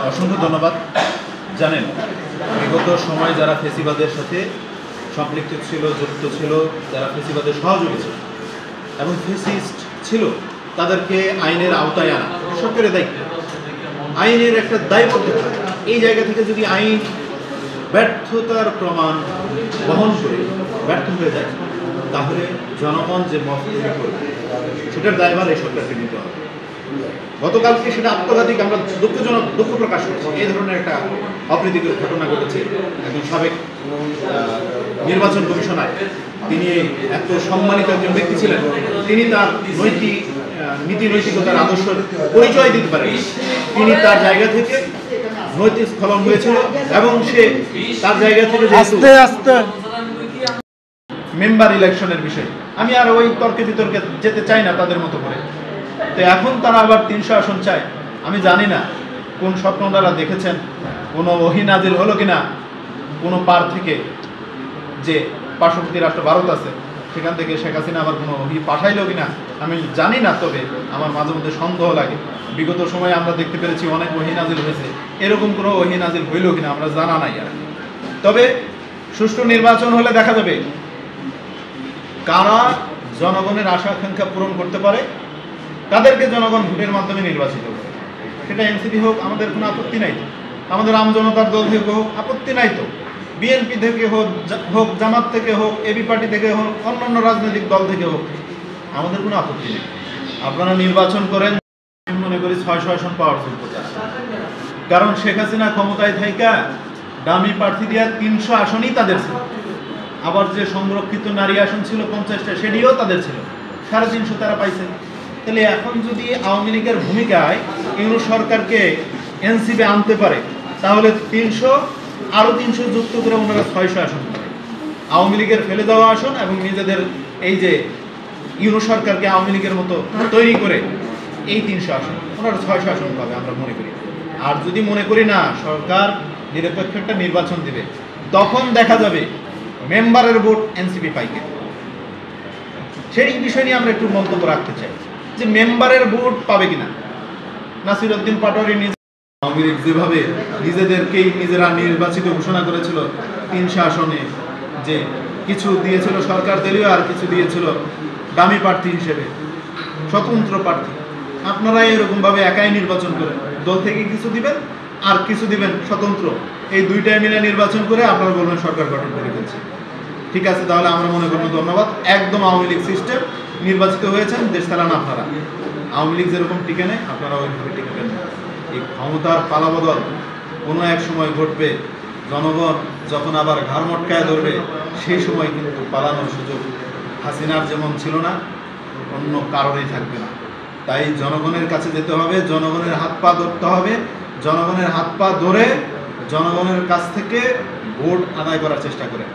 অসংখ্য ধন্যবাদ। জানেন, বিগত সময় যারা ফেসিবাদের সাথে সম্পৃক্ত ছিল, যুক্ত ছিল, যারা ফেসিবাদের সহযোগী ছিল এবং ফেসিস্ট ছিল, তাদেরকে আইনের আওতায় আনা সরকারের দায়িত্ব। আইনের একটা দায়বদ্ধতা। এই জায়গা থেকে যদি আইন ব্যর্থতার প্রমাণ বহন করে ব্যর্থ হয়ে যায়, তাহলে জনগণ যে মত তৈরি করবে সেটার দায়ভার এই সরকারকে নিতে হবে। গতকালকে সেটা আত্মঘাতিক, আমরা দুঃখ প্রকাশ করছি। এই ধরনের একটা অপ্রীতিকর ঘটনা ঘটেছে। একজন সাবেক নির্বাচন কমিশনার, তিনি এত সম্মানিত একজন ব্যক্তি ছিলেন, তিনি তার নীতি নৈতিকতার আদর্শ পরিচয় দিতে পারেন। তিনি তার জায়গা থেকে নৈতিক স্খলন হয়েছিল এবং সে তার জায়গা থেকে মেম্বার ইলেকশনের বিষয়, আমি আর ওই তর্কে বিতর্কে যেতে চাই না তাদের মতো করে। তো এখন তারা আবার 300 আসন চায়। আমি জানি না কোন স্বপ্ন তারা দেখেছেন, কোনো ওহী নাজিল হলো কিনা কোনো পার থেকে, যে পার্শ্ববর্তী রাষ্ট্র ভারত আছে সেখান থেকে শেখ হাসিনা আবার কোনো ওহী পাঠাইলো কিনা আমি জানি না। তবে আমার মাঝে মধ্যে সন্দেহ লাগে। বিগত সময়ে আমরা দেখতে পেরেছি অনেক ওহী নাজিল হয়েছে, এরকম কোনো ওহী নাজিল হইল কিনা আমরা জানা নাই আর। তবে সুষ্ঠু নির্বাচন হলে দেখা যাবে কারা জনগণের আশা আকাঙ্ক্ষা পূরণ করতে পারে, তাদেরকে জনগণ ভোটের মাধ্যমে নির্বাচিত করে। সেটা এনসিপি হোক, আমাদের কোনো আপত্তি নাই তো। আমাদের আমজনতার দল থেকে হোক, আপত্তি নাই তো। বিএনপি থেকে হোক, জামাত থেকে হোক, এবি পার্টি থেকে হোক, অন্যান্য রাজনৈতিক দল থেকে হোক, আমাদের কোনো আপত্তি নেই। আপনারা নির্বাচন করেন। আমি মনে করি 600 আসন পাওয়ার যোগ্য তারা। কারণ শেখ হাসিনা ক্ষমতায় থাইকা দামি প্রার্থী দিয়া 300 আসনই তাদের ছিল। আবার যে সংরক্ষিত নারী আসন ছিল 50টা, সেটিও তাদের ছিল। 350 তারা পাইছে। তাহলে এখন যদি আওয়ামী লীগের ভূমিকায় ইউনূস সরকারকে এনসিপি আনতে পারে, তাহলে 300 আরও 300 যুক্ত করে ওনারা 600 আসন পাবে। আওয়ামী লীগের ফেলে দেওয়া আসন এবং নিজেদের এই যে ইউনূস সরকারকে আওয়ামী লীগের মতো তৈরি করে এই 300 আসন, ওনারা 600 আসন পাবে আমরা মনে করি। আর যদি মনে করি না সরকার নিরপেক্ষ একটা নির্বাচন দিবে, তখন দেখা যাবে মেম্বারের ভোট এনসিপি পাইবে। সেই বিষয় নিয়ে আমরা একটু মন্তব্য রাখতে চাই যে মেম্বারের ভোট পাবে কিনা। নাসির উদ্দিন পাটোয়ারি আওয়ামী লীগ যেভাবে নিজেদেরকেই নিজেরা নির্বাচিত ঘোষণা করেছিল 300 আসনে, যে কিছু দিয়েছিল সরকার দলীয় আর কিছু দিয়েছিল দামি প্রার্থী হিসেবে স্বতন্ত্র প্রার্থী। আপনারা এরকমভাবে একাই নির্বাচন করেন, দল থেকে কিছু দিবেন আর কিছু দিবেন স্বতন্ত্র, এই দুইটাই মিলে নির্বাচন করে আপনারা বলবেন সরকার গঠন করে ফেলছে। ঠিক আছে, তাহলে আমরা মনে করবো ধন্যবাদ। একদম আওয়ামী লীগ সিস্টেম, নির্বাচিত হয়েছেন, দেশ চালান আপনারা। আওয়ামী লীগ যেরকম টিকে নেয় আপনারা ওইভাবে টিকবেন। এই ক্ষমতার পালাবদল কোনো এক সময় ঘটবে। জনগণ যখন আবার ঘাড় মটকায় ধরবে, সেই সময় কিন্তু পালানোর সুযোগ হাসিনার যেমন ছিল না, অন্য কারণেই থাকবে না। তাই জনগণের কাছে যেতে হবে, জনগণের হাত পা ধরতে হবে, জনগণের হাত পা ধরে জনগণের কাছ থেকে ভোট আদায় করার চেষ্টা করে।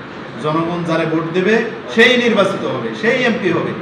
জনগণ যারে ভোট দেবে সেই নির্বাচিত হবে, সেই এমপি হবে।